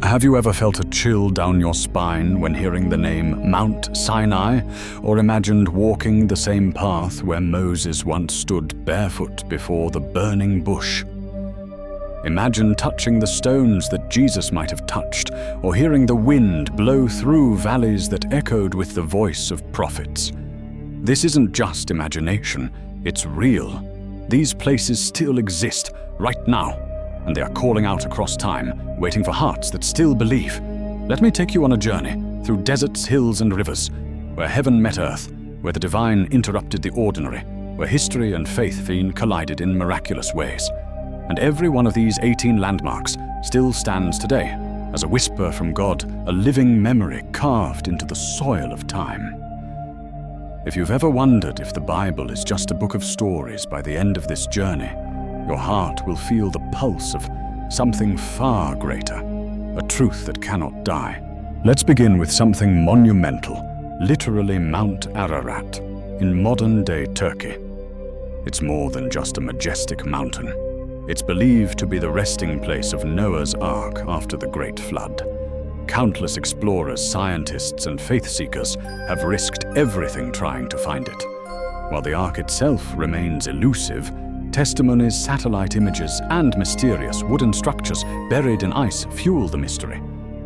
Have you ever felt a chill down your spine when hearing the name Mount Sinai, or imagined walking the same path where Moses once stood barefoot before the burning bush? Imagine touching the stones that Jesus might have touched, or hearing the wind blow through valleys that echoed with the voice of prophets. This isn't just imagination, it's real. These places still exist, right now, and they are calling out across time, waiting for hearts that still believe. Let me take you on a journey through deserts, hills, and rivers, where heaven met earth, where the divine interrupted the ordinary, where history and faith collided in miraculous ways. And every one of these 18 landmarks still stands today, as a whisper from God, a living memory carved into the soil of time. If you've ever wondered if the Bible is just a book of stories by the end of this journey, your heart will feel the pulse of something far greater, a truth that cannot die. Let's begin with something monumental, literally Mount Ararat, in modern-day Turkey. It's more than just a majestic mountain. It's believed to be the resting place of Noah's Ark after the Great Flood. Countless explorers, scientists, and faith seekers have risked everything trying to find it. While the Ark itself remains elusive, testimonies, satellite images, and mysterious wooden structures buried in ice fuel the mystery.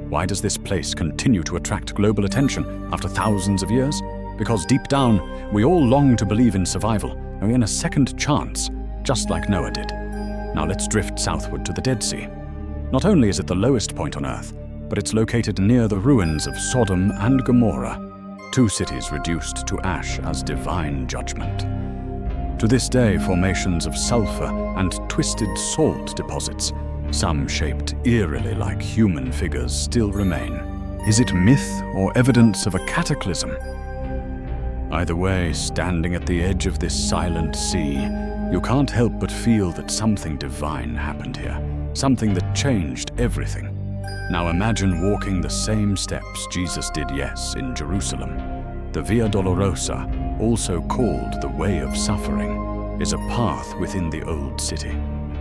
Why does this place continue to attract global attention after thousands of years? Because deep down, we all long to believe in survival, and in a second chance, just like Noah did. Now let's drift southward to the Dead Sea. Not only is it the lowest point on Earth, but it's located near the ruins of Sodom and Gomorrah, two cities reduced to ash as divine judgment. To this day, formations of sulfur and twisted salt deposits, some shaped eerily like human figures, still remain. Is it myth or evidence of a cataclysm? Either way, standing at the edge of this silent sea, you can't help but feel that something divine happened here, something that changed everything. Now imagine walking the same steps Jesus did, yes, in Jerusalem. The Via Dolorosa, also called the Way of Suffering, is a path within the Old City,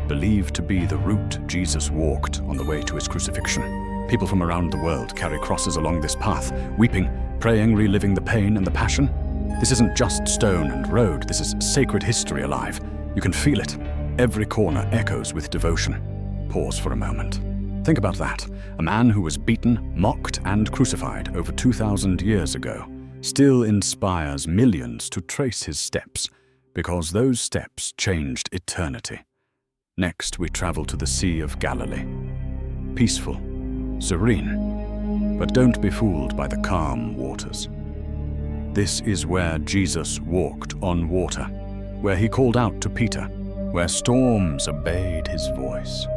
believed to be the route Jesus walked on the way to his crucifixion. People from around the world carry crosses along this path, weeping, praying, reliving the pain and the passion. This isn't just stone and road, this is sacred history alive. You can feel it. Every corner echoes with devotion. Pause for a moment. Think about that. A man who was beaten, mocked, and crucified over 2,000 years ago still inspires millions to trace his steps, because those steps changed eternity. Next, we travel to the Sea of Galilee. Peaceful, serene, but don't be fooled by the calm waters. This is where Jesus walked on water, where he called out to Peter, where storms obeyed his voice.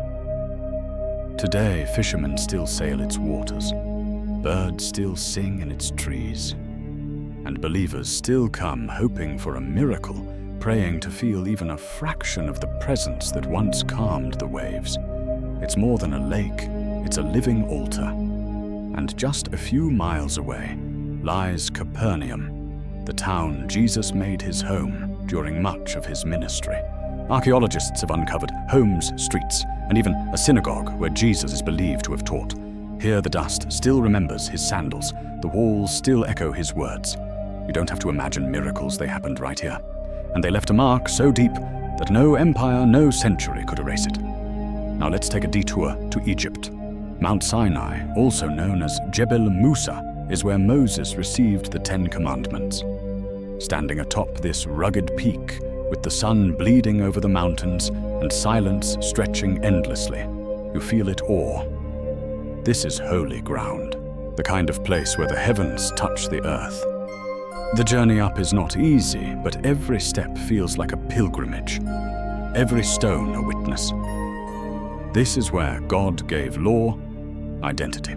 Today, fishermen still sail its waters, birds still sing in its trees, and believers still come hoping for a miracle, praying to feel even a fraction of the presence that once calmed the waves. It's more than a lake, it's a living altar. And just a few miles away lies Capernaum, the town Jesus made his home during much of his ministry. Archaeologists have uncovered homes, streets, and even a synagogue where Jesus is believed to have taught. Here the dust still remembers his sandals, the walls still echo his words. You don't have to imagine miracles, they happened right here. And they left a mark so deep that no empire, no century could erase it. Now let's take a detour to Egypt. Mount Sinai, also known as Jebel Musa, is where Moses received the 10 Commandments. Standing atop this rugged peak, with the sun bleeding over the mountains and silence stretching endlessly, you feel it awe. This is holy ground, the kind of place where the heavens touch the earth. The journey up is not easy, but every step feels like a pilgrimage, every stone a witness. This is where God gave law, identity,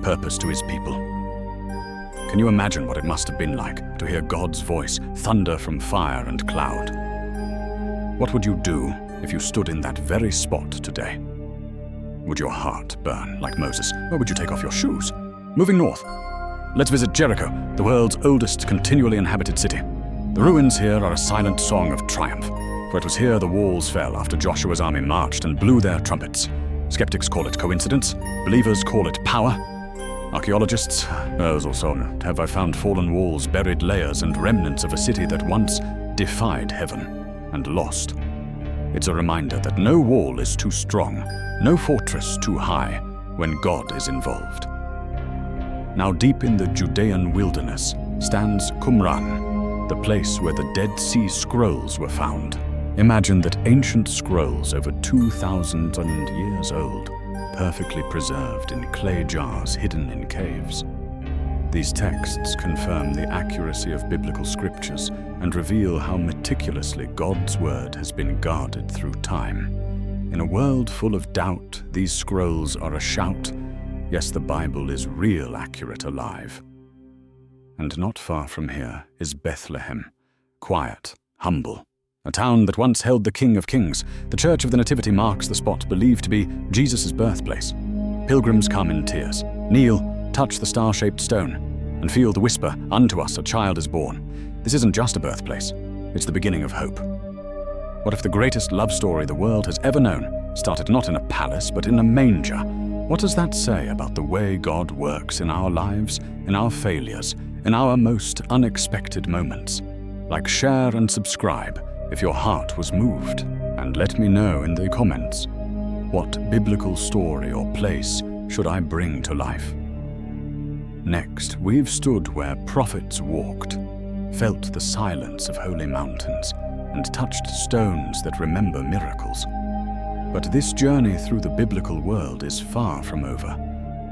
purpose to his people. Can you imagine what it must have been like to hear God's voice thunder from fire and cloud? What would you do if you stood in that very spot today? Would your heart burn like Moses, or would you take off your shoes? Moving north, let's visit Jericho, the world's oldest continually inhabited city. The ruins here are a silent song of triumph, for it was here the walls fell after Joshua's army marched and blew their trumpets. Skeptics call it coincidence. Believers call it power. Archaeologists, those also have I found fallen walls, buried layers, and remnants of a city that once defied heaven and lost. It's a reminder that no wall is too strong, no fortress too high, when God is involved. Now deep in the Judean wilderness stands Qumran, the place where the Dead Sea Scrolls were found. Imagine that ancient scrolls over 2,000 years old, perfectly preserved in clay jars hidden in caves. These texts confirm the accuracy of biblical scriptures and reveal how meticulously God's word has been guarded through time. In a world full of doubt, these scrolls are a shout, yes, the Bible is real, accurate, alive. And not far from here is Bethlehem, quiet, humble, a town that once held the King of Kings. The Church of the Nativity marks the spot believed to be Jesus' birthplace. Pilgrims come in tears, kneel, touch the star-shaped stone, and feel the whisper, "Unto us a child is born." This isn't just a birthplace, it's the beginning of hope. What if the greatest love story the world has ever known started not in a palace, but in a manger? What does that say about the way God works in our lives, in our failures, in our most unexpected moments? Like, share and subscribe if your heart was moved, and let me know in the comments, what biblical story or place should I bring to life? Next, we've stood where prophets walked, felt the silence of holy mountains, and touched stones that remember miracles. But this journey through the biblical world is far from over,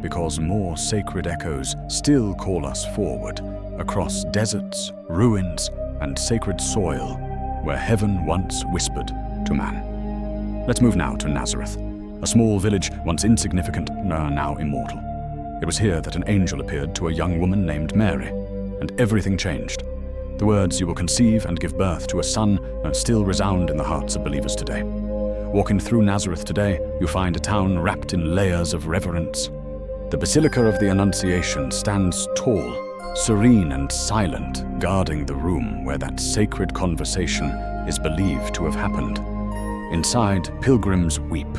because more sacred echoes still call us forward, across deserts, ruins, and sacred soil, where heaven once whispered to man. Let's move now to Nazareth, a small village once insignificant, now immortal. It was here that an angel appeared to a young woman named Mary, and everything changed. The words, "You will conceive and give birth to a son," still resound in the hearts of believers today. Walking through Nazareth today, you find a town wrapped in layers of reverence. The Basilica of the Annunciation stands tall, serene and silent, guarding the room where that sacred conversation is believed to have happened. Inside, pilgrims weep.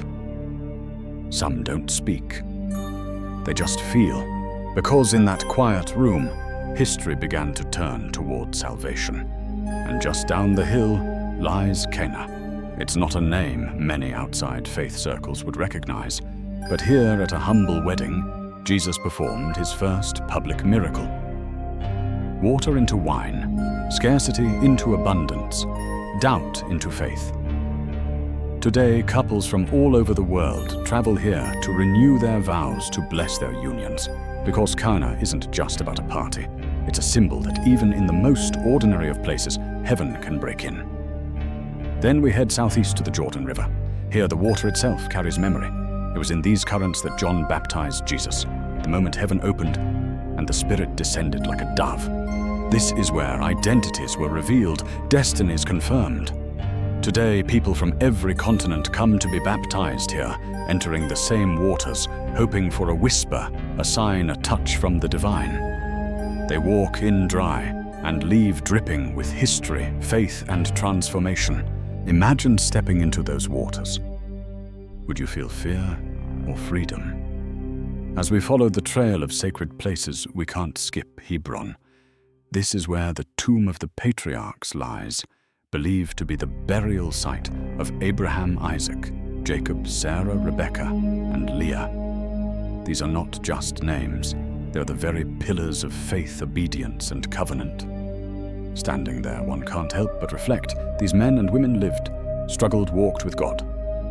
Some don't speak. They just feel, because in that quiet room, history began to turn toward salvation. And just down the hill lies Cana. It's not a name many outside faith circles would recognize, but here at a humble wedding, Jesus performed his first public miracle. Water into wine, scarcity into abundance, doubt into faith. Today, couples from all over the world travel here to renew their vows to bless their unions, because Cana isn't just about a party. It's a symbol that even in the most ordinary of places, heaven can break in. Then we head southeast to the Jordan River. Here, the water itself carries memory. It was in these currents that John baptized Jesus, the moment heaven opened and the Spirit descended like a dove. This is where identities were revealed, destinies confirmed. Today, people from every continent come to be baptized here, entering the same waters, hoping for a whisper, a sign, a touch from the divine. They walk in dry and leave dripping with history, faith, and transformation. Imagine stepping into those waters. Would you feel fear or freedom? As we follow the trail of sacred places, we can't skip Hebron. This is where the tomb of the patriarchs lies, believed to be the burial site of Abraham, Isaac, Jacob, Sarah, Rebecca, and Leah. These are not just names, they're the very pillars of faith, obedience, and covenant. Standing there, one can't help but reflect. These men and women lived, struggled, walked with God,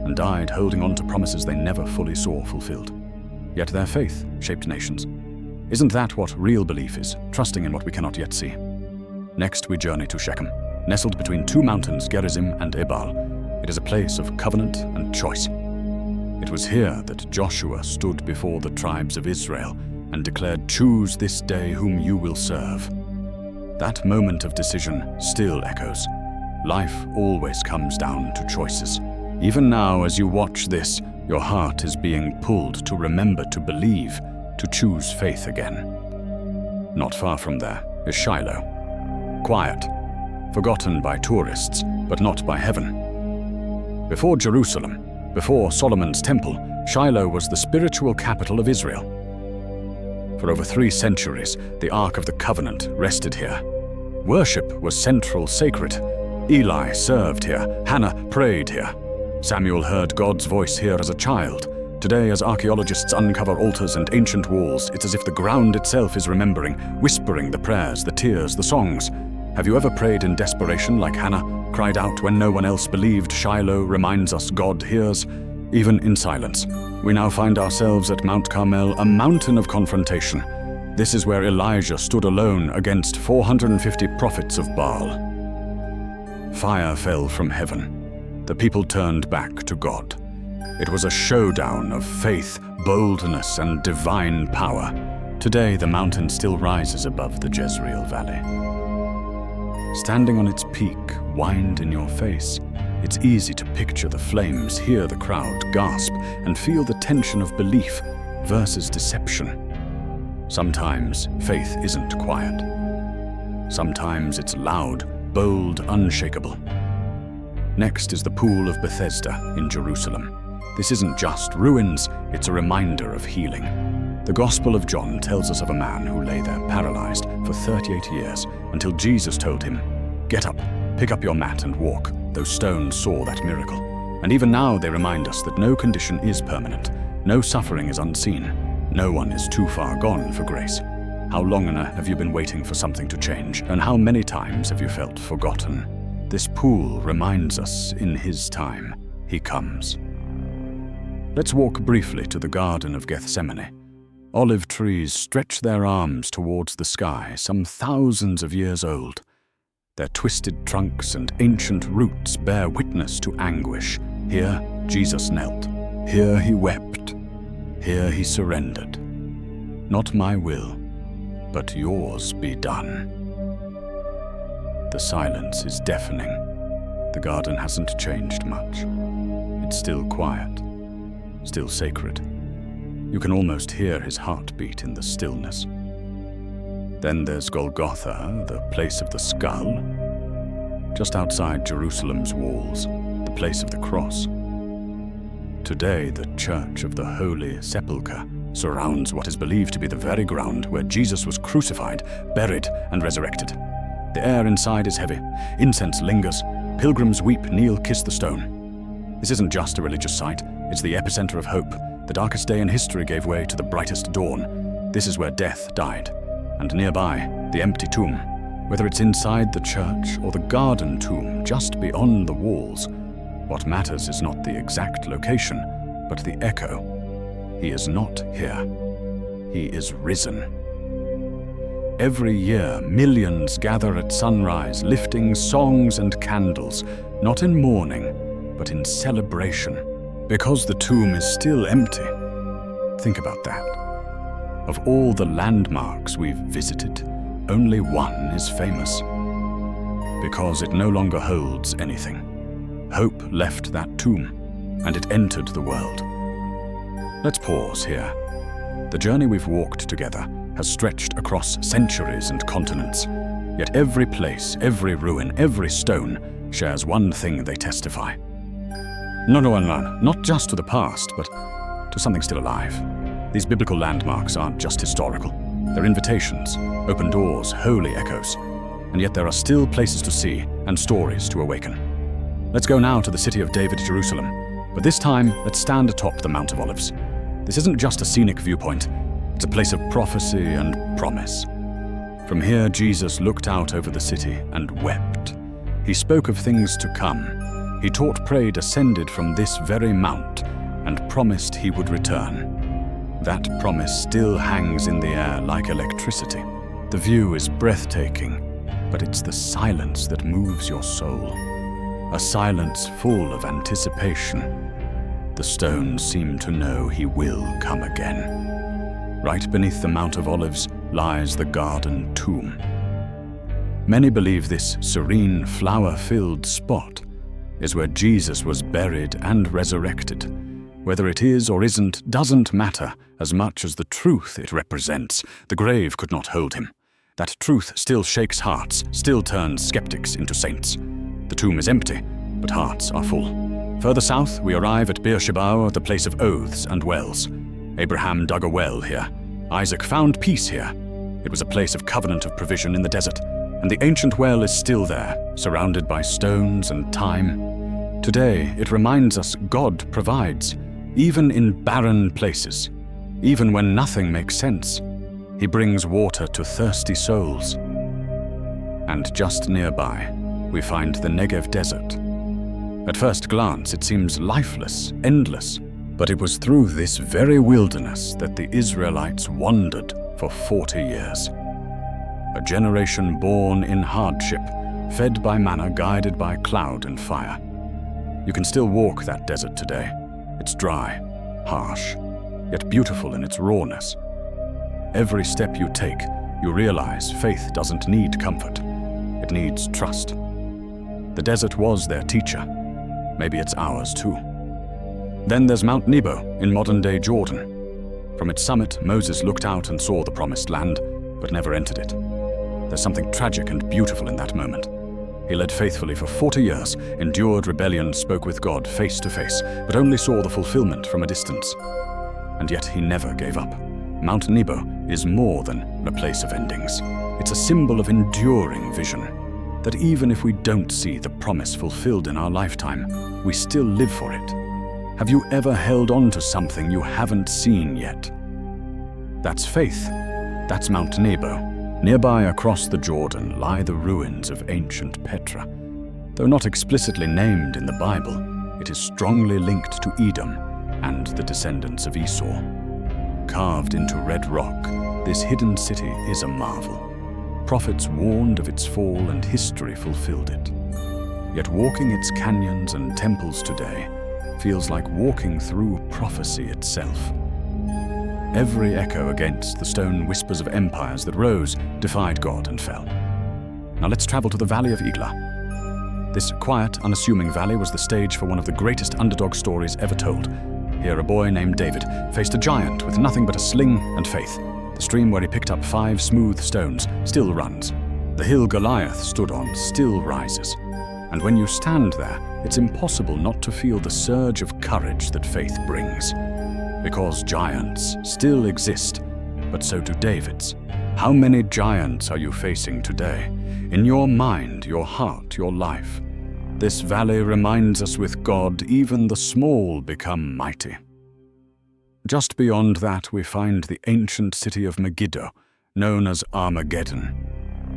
and died holding on to promises they never fully saw fulfilled. Yet their faith shaped nations. Isn't that what real belief is, trusting in what we cannot yet see? Next, we journey to Shechem, nestled between two mountains, Gerizim and Ebal. It is a place of covenant and choice. It was here that Joshua stood before the tribes of Israel and declared, "Choose this day whom you will serve." That moment of decision still echoes. Life always comes down to choices. Even now, as you watch this, your heart is being pulled to remember to believe, to choose faith again. Not far from there is Shiloh. Quiet, forgotten by tourists, but not by heaven. Before Jerusalem, before Solomon's temple, Shiloh was the spiritual capital of Israel. For over 3 centuries, the Ark of the Covenant rested here. Worship was central sacred. Eli served here. Hannah prayed here. Samuel heard God's voice here as a child. Today, as archaeologists uncover altars and ancient walls, it's as if the ground itself is remembering, whispering the prayers, the tears, the songs. Have you ever prayed in desperation like Hannah, cried out when no one else believed? Shiloh reminds us God hears, even in silence. We now find ourselves at Mount Carmel, a mountain of confrontation. This is where Elijah stood alone against 450 prophets of Baal. Fire fell from heaven. The people turned back to God. It was a showdown of faith, boldness, and divine power. Today, the mountain still rises above the Jezreel Valley. Standing on its peak, wind in your face, it's easy to picture the flames, hear the crowd gasp, and feel the tension of belief versus deception. Sometimes faith isn't quiet. Sometimes it's loud, bold, unshakable. Next is the Pool of Bethesda in Jerusalem. This isn't just ruins, it's a reminder of healing. The Gospel of John tells us of a man who lay there paralyzed for 38 years until Jesus told him, "Get up, pick up your mat and walk." Those stones saw that miracle. And even now they remind us that no condition is permanent, no suffering is unseen, no one is too far gone for grace. How long have you been waiting for something to change, and how many times have you felt forgotten? This pool reminds us in His time, He comes. Let's walk briefly to the Garden of Gethsemane. Olive trees stretch their arms towards the sky, some thousands of years old. Their twisted trunks and ancient roots bear witness to anguish. Here Jesus knelt. Here He wept. Here He surrendered. Not my will, but yours be done. The silence is deafening. The garden hasn't changed much. It's still quiet, still sacred. You can almost hear His heartbeat in the stillness. Then there's Golgotha, the place of the skull, just outside Jerusalem's walls, the place of the cross. Today, the Church of the Holy Sepulchre surrounds what is believed to be the very ground where Jesus was crucified, buried, and resurrected. The air inside is heavy. Incense lingers. Pilgrims weep, kneel, kiss the stone. This isn't just a religious site. It's the epicenter of hope. The darkest day in history gave way to the brightest dawn. This is where death died. And nearby, the empty tomb. Whether it's inside the church or the garden tomb just beyond the walls, what matters is not the exact location, but the echo. He is not here. He is risen. Every year, millions gather at sunrise, lifting songs and candles, not in mourning, but in celebration, because the tomb is still empty. Think about that. Of all the landmarks we've visited, only one is famous, because it no longer holds anything. Hope left that tomb, and it entered the world. Let's pause here. The journey we've walked together has stretched across centuries and continents, yet every place, every ruin, every stone shares one thing they testify. No, not just to the past, but to something still alive. These biblical landmarks aren't just historical. They're invitations, open doors, holy echoes. And yet there are still places to see and stories to awaken. Let's go now to the city of David, Jerusalem. But this time, let's stand atop the Mount of Olives. This isn't just a scenic viewpoint. It's a place of prophecy and promise. From here, Jesus looked out over the city and wept. He spoke of things to come. He taught, prayed, ascended from this very mount, and promised He would return. That promise still hangs in the air like electricity. The view is breathtaking, but it's the silence that moves your soul. A silence full of anticipation. The stones seem to know He will come again. Right beneath the Mount of Olives lies the garden tomb. Many believe this serene, flower-filled spot is where Jesus was buried and resurrected. Whether it is or isn't doesn't matter as much as the truth it represents. The grave could not hold Him. That truth still shakes hearts, still turns skeptics into saints. The tomb is empty, but hearts are full. Further south, we arrive at Beersheba, the place of oaths and wells. Abraham dug a well here. Isaac found peace here. It was a place of covenant of provision in the desert, and the ancient well is still there, surrounded by stones and time. Today, it reminds us God provides, even in barren places. Even when nothing makes sense, He brings water to thirsty souls. And just nearby, we find the Negev desert. At first glance, it seems lifeless, endless, but it was through this very wilderness that the Israelites wandered for 40 years. A generation born in hardship, fed by manna, guided by cloud and fire. You can still walk that desert today. It's dry, harsh, yet beautiful in its rawness. Every step you take, you realize faith doesn't need comfort. It needs trust. The desert was their teacher. Maybe it's ours too. Then there's Mount Nebo in modern-day Jordan. From its summit, Moses looked out and saw the promised land, but never entered it. There's something tragic and beautiful in that moment. He led faithfully for 40 years, endured rebellion, spoke with God face to face, but only saw the fulfillment from a distance. And yet he never gave up. Mount Nebo is more than a place of endings. It's a symbol of enduring vision, that even if we don't see the promise fulfilled in our lifetime, we still live for it. Have you ever held on to something you haven't seen yet? That's faith. That's Mount Nebo. Nearby across the Jordan lie the ruins of ancient Petra. Though not explicitly named in the Bible, it is strongly linked to Edom and the descendants of Esau. Carved into red rock, this hidden city is a marvel. Prophets warned of its fall and history fulfilled it. Yet walking its canyons and temples today feels like walking through prophecy itself. Every echo against the stone whispers of empires that rose, defied God, and fell. Now let's travel to the Valley of Elah. This quiet, unassuming valley was the stage for one of the greatest underdog stories ever told. Here a boy named David faced a giant with nothing but a sling and faith. The stream where he picked up 5 smooth stones still runs. The hill Goliath stood on still rises. And when you stand there, it's impossible not to feel the surge of courage that faith brings. Because giants still exist, but so do David's. How many giants are you facing today? In your mind, your heart, your life. This valley reminds us with God, even the small become mighty. Just beyond that, we find the ancient city of Megiddo, known as Armageddon.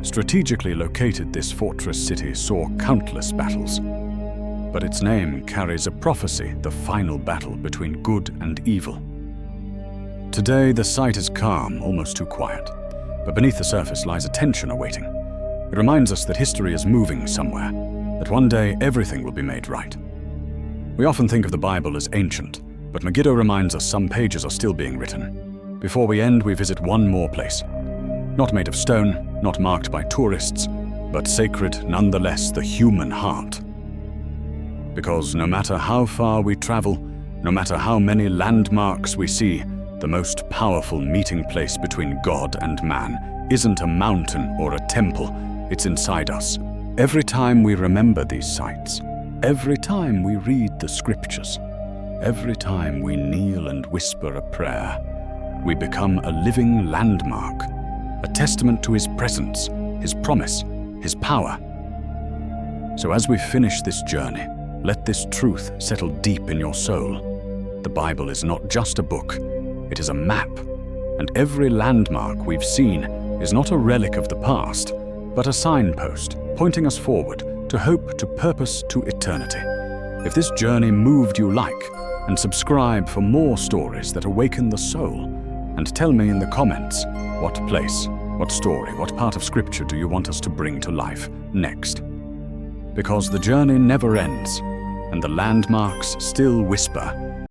Strategically located, this fortress city saw countless battles. But its name carries a prophecy, the final battle between good and evil. Today, the site is calm, almost too quiet. But beneath the surface lies a tension awaiting. It reminds us that history is moving somewhere, that one day everything will be made right. We often think of the Bible as ancient, but Megiddo reminds us some pages are still being written. Before we end, we visit one more place. Not made of stone, not marked by tourists, but sacred nonetheless, the human heart. Because no matter how far we travel, no matter how many landmarks we see, the most powerful meeting place between God and man isn't a mountain or a temple, it's inside us. Every time we remember these sights, every time we read the scriptures, every time we kneel and whisper a prayer, we become a living landmark, a testament to His presence, His promise, His power. So as we finish this journey, let this truth settle deep in your soul. The Bible is not just a book, it is a map, and every landmark we've seen is not a relic of the past, but a signpost pointing us forward to hope, to purpose, to eternity. If this journey moved you, like and subscribe for more stories that awaken the soul, and tell me in the comments what place, what story, what part of Scripture do you want us to bring to life next. Because the journey never ends, and the landmarks still whisper,